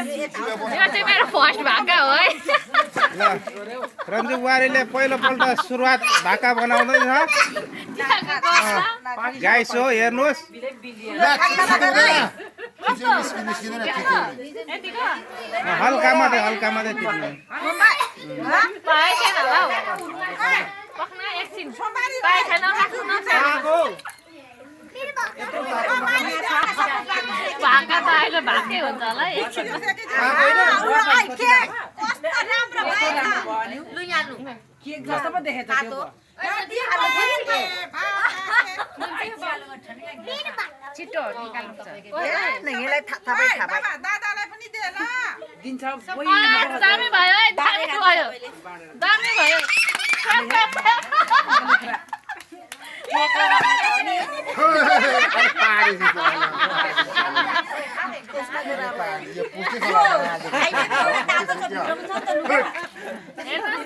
यो चाहिँ मेरो फर्स्ट भाका हो है ल रन्जु बुहारीले पहिलोपल्ट सुरुवात भाका बनाउँदैछ गाइस हो हेर्नुहोस् हल्का मात्रै टिप्नु पक्न एकछिन पाए छैन भाका त अहिले भाकै हुन्छ होला एकछिन छिटो दामी भयो है दामी भयो दामी भयो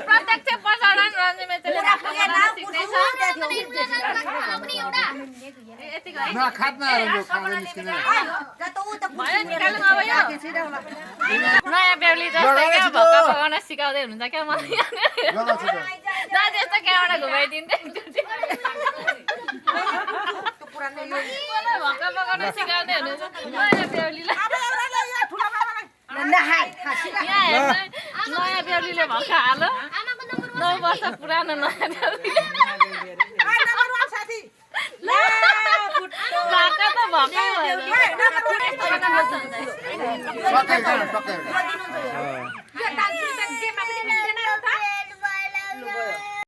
प्रत्यक्ष प्रसारण रन्जु मेचेले सिक्दैछ नयाँ बेहुली जस्तै क्या भक्का पकाउन सिकाउँदै हुनुहुन्छ क्या मलाई दाजु यस्तो क्यामेरा घुमाइदिँदै भक्का पकाउन सिकाउँदै हुनुहुन्छ नयाँ बेहुलीलाई नयाँ बेहुलीले भक्का हालो 9 वर्ष पुरानो नयाँ बेहुलीले भाका त भक्कै भयो